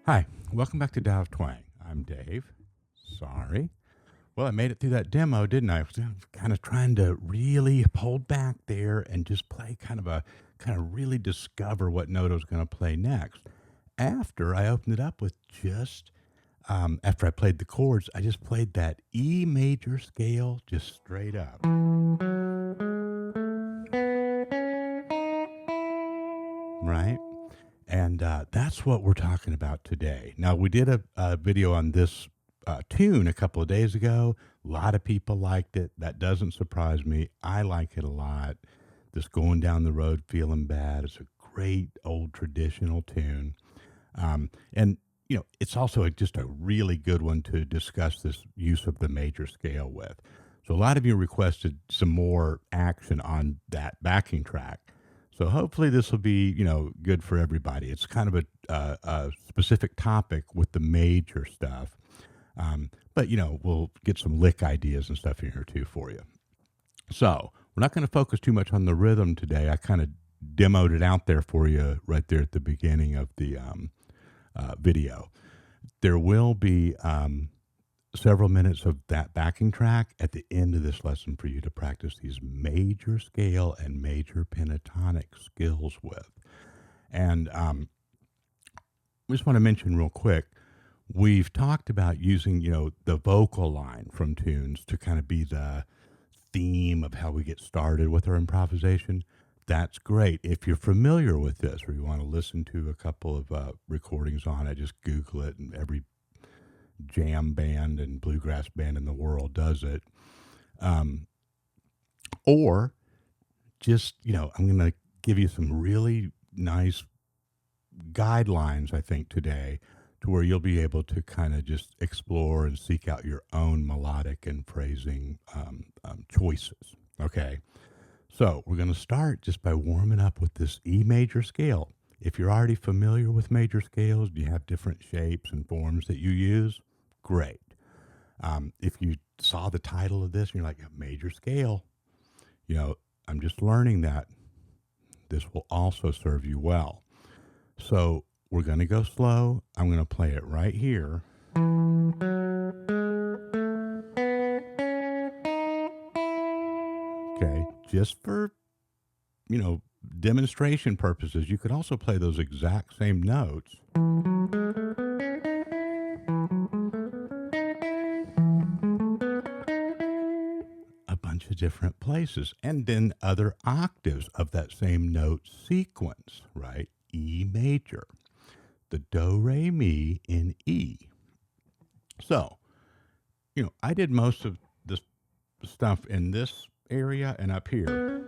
Hi, welcome back to Tao of Twang. I'm Dave. Sorry. Well, I made it through that demo, didn't I? I was kind of trying to really hold back there and just play kind of really discover what note I was going to play next. After I opened it up with after I played the chords, I just played that E major scale just straight up. Right? And that's what we're talking about today. Now, we did a video on this tune a couple of days ago. A lot of people liked it. That doesn't surprise me. I like it a lot. This Going Down the Road Feeling Bad is a great old traditional tune. And, it's also just a really good one to discuss this use of the major scale with. So, a lot of you requested some more action on that backing track. So hopefully this will be, good for everybody. It's kind of a specific topic with the major stuff, but we'll get some lick ideas and stuff in here too for you. So we're not going to focus too much on the rhythm today. I kind of demoed it out there for you right there at the beginning of the video. There will be several minutes of that backing track at the end of this lesson for you to practice these major scale and major pentatonic skills with. And we just want to mention real quick, we've talked about using, the vocal line from tunes to kind of be the theme of how we get started with our improvisation. That's great. If you're familiar with this or you want to listen to a couple of recordings on it, just Google it, and every jam band and bluegrass band in the world does it. Or just, I'm going to give you some really nice guidelines, I think, today to where you'll be able to kind of just explore and seek out your own melodic and phrasing choices. Okay. So we're going to start just by warming up with this E major scale. If you're already familiar with major scales, do you have different shapes and forms that you use? Great. If you saw the title of this and you're like, a major scale, I'm just learning that. This will also serve you well. So we're going to go slow. I'm going to play it right here. Okay, just for, demonstration purposes, you could also play those exact same notes. A bunch of different places, and then other octaves of that same note sequence, right? E major, the do, re, mi in E. So, I did most of this stuff in this area and up here.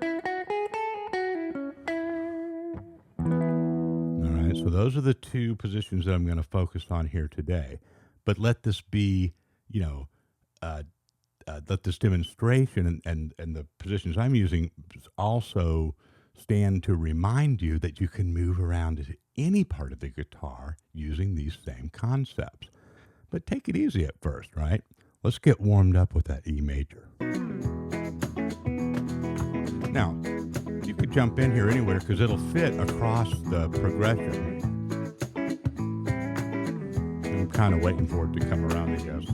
So those are the two positions that I'm going to focus on here today. But let this be, let this demonstration and the positions I'm using also stand to remind you that you can move around to any part of the guitar using these same concepts. But take it easy at first, right? Let's get warmed up with that E major. Now, you could jump in here anywhere because it'll fit across the progression. I'm kind of waiting for it to come around, I guess.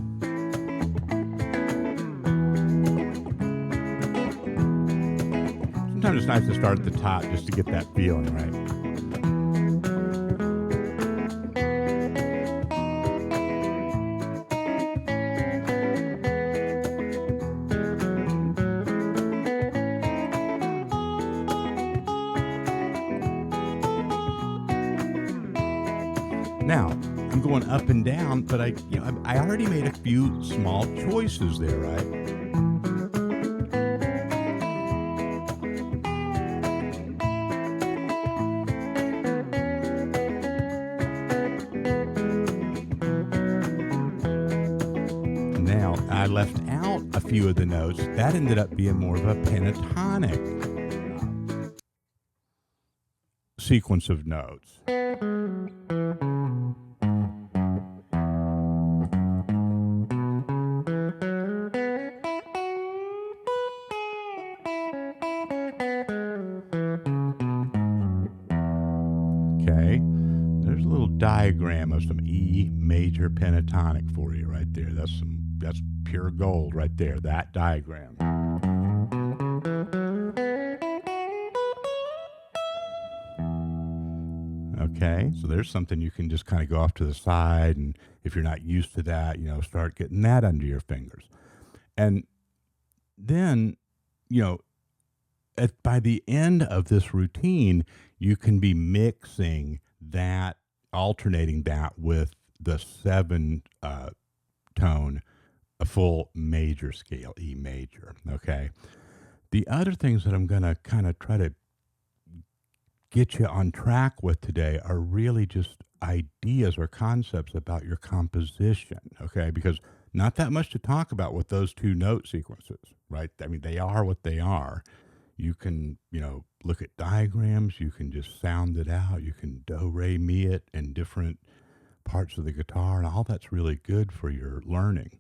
Sometimes it's nice to start at the top just to get that feeling, right? Now, I'm going up and down, but I already made a few small choices there, right? Now, I left out a few of the notes. That ended up being more of a pentatonic sequence of notes. Okay, there's a little little diagram of some E major pentatonic for you right there. That's pure gold right there, that diagram. Okay, so there's something you can just kind of go off to the side, and if you're not used to that, start getting that under your fingers. And then, by the end of this routine, you can be mixing that, alternating that with the 7 tone, a full major scale, E major. Okay. The other things that I'm going to kind of try to get you on track with today are really just ideas or concepts about your composition. Okay. Because not that much to talk about with those 2 note sequences, right? I mean, they are what they are. You can, look at diagrams. You can just sound it out. You can do, re, mi it in different parts of the guitar, and all that's really good for your learning.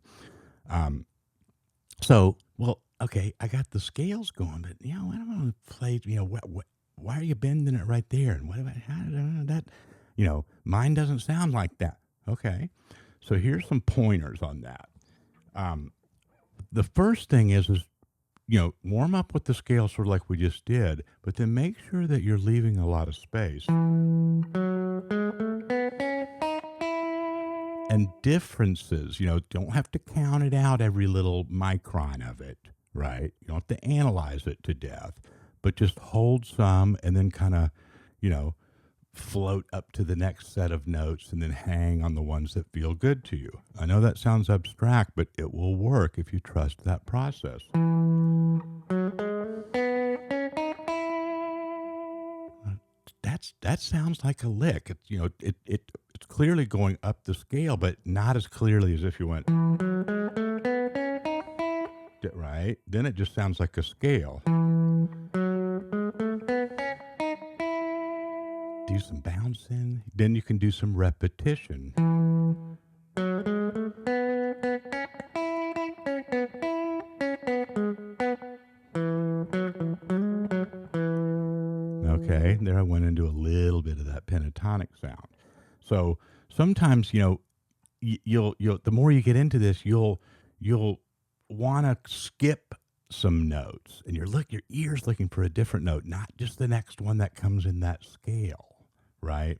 Okay, I got the scales going, but I don't want to play. Why are you bending it right there? And what about that? Mine doesn't sound like that. Okay, so here's some pointers on that. The first thing is warm up with the scale sort of like we just did, but then make sure that you're leaving a lot of space. And differences, don't have to count it out every little micron of it, right? You don't have to analyze it to death, but just hold some and then kind of, float up to the next set of notes and then hang on the ones that feel good to you. I know that sounds abstract, but it will work if you trust that process. That sounds like a lick. It's clearly going up the scale, but not as clearly as if you went right. Then it just sounds like a scale. Do some bouncing. Then you can do some repetition. Okay, there I went into a little bit of that pentatonic sound. So sometimes, you'll the more you get into this, you'll want to skip some notes, and your ear's looking for a different note, not just the next one that comes in that scale, right?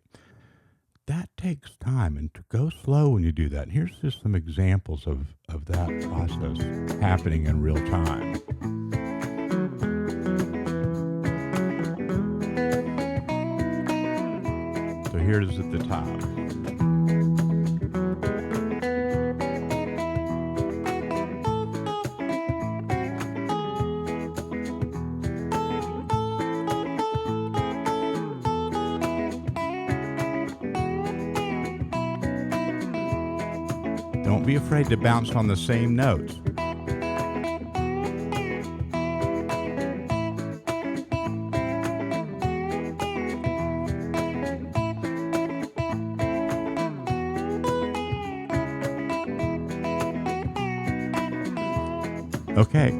That takes time, and to go slow when you do that. And here's just some examples of that process happening in real time. So here's at the top. Don't be afraid to bounce on the same notes. Okay.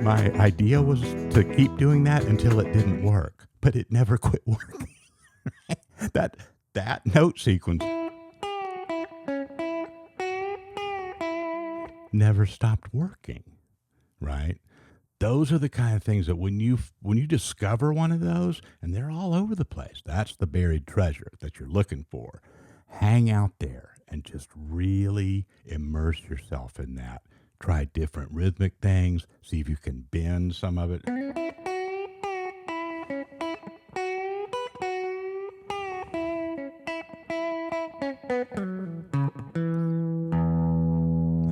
My idea was to keep doing that until it didn't work, but it never quit working. That note sequence never stopped working, right? Those are the kind of things that when you discover one of those, and they're all over the place, that's the buried treasure that you're looking for. Hang out there and just really immerse yourself in that. Try different rhythmic things. See if you can bend some of it.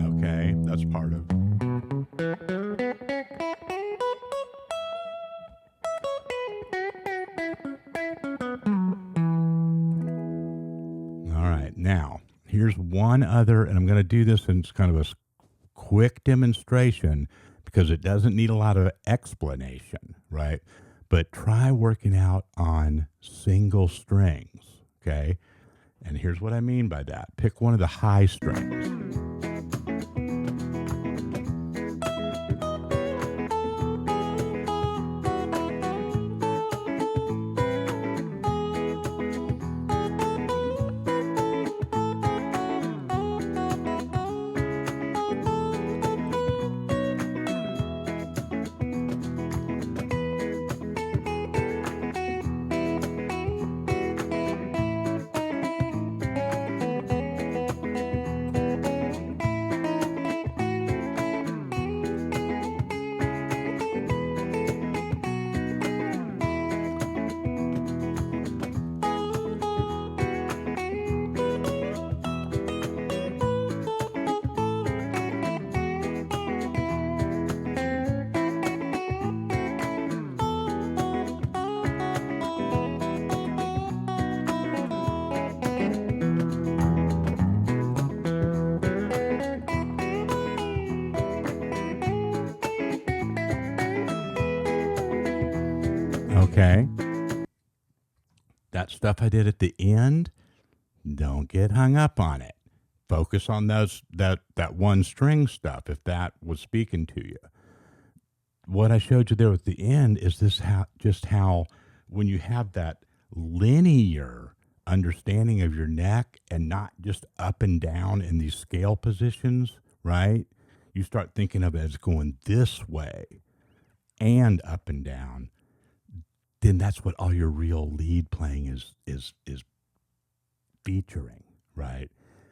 Okay, that's part of it. All right, now here's one other, and I'm going to do this in kind of a quick demonstration because it doesn't need a lot of explanation, right? But try working out on single strings, okay? And here's what I mean by that. Pick one of the high strings. Okay. That stuff I did at the end, don't get hung up on it. Focus on that one string stuff if that was speaking to you. What I showed you there at the end is how when you have that linear understanding of your neck and not just up and down in these scale positions, right? You start thinking of it as going this way and up and down, then that's what all your real lead playing is featuring, right?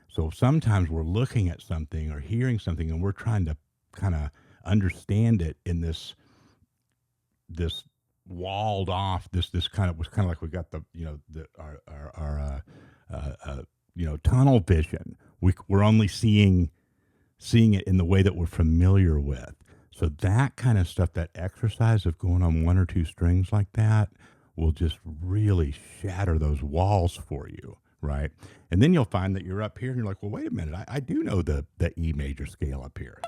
So sometimes we're looking at something or hearing something and we're trying to kind of understand it in this walled off this kind of was kind of like we got the tunnel vision. We're only seeing it in the way that we're familiar with. So that kind of stuff, that exercise of going on one or two strings like that, will just really shatter those walls for you, right? And then you'll find that you're up here and you're like, well, wait a minute, I do know the E major scale up here.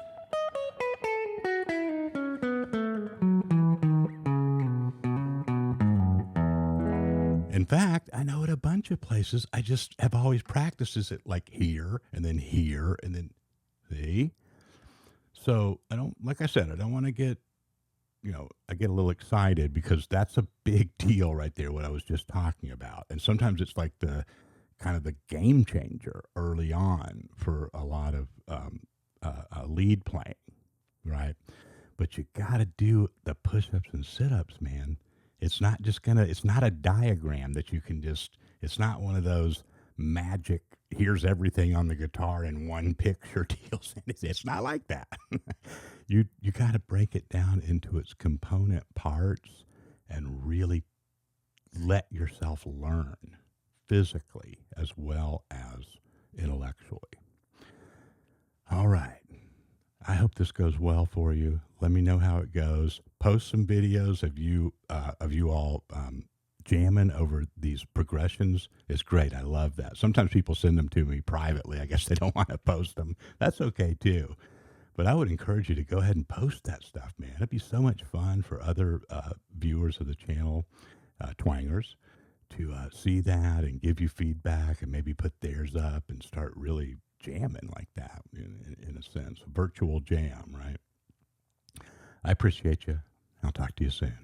In fact, I know at a bunch of places, I just have always practiced it like here and then see. So I don't, like I said, I don't want to get, I get a little excited because that's a big deal right there, what I was just talking about. And sometimes it's like the kind of the game changer early on for a lot of lead playing, right? But you got to do the push-ups and sit-ups, man. It's not it's not a diagram that you can it's not one of those magic, here's everything on the guitar in one picture deals. It's not like that. You got to break it down into its component parts and really let yourself learn physically as well as intellectually. All right. I hope this goes well for you. Let me know how it goes. Post some videos of you all jamming over these progressions. It's great. I love that. Sometimes people send them to me privately. I guess they don't want to post them. That's okay too. But I would encourage you to go ahead and post that stuff, man. It'd be so much fun for other viewers of the channel, twangers, to see that and give you feedback and maybe put theirs up and start really jamming like that in a sense. A virtual jam, right? I appreciate you. I'll talk to you soon.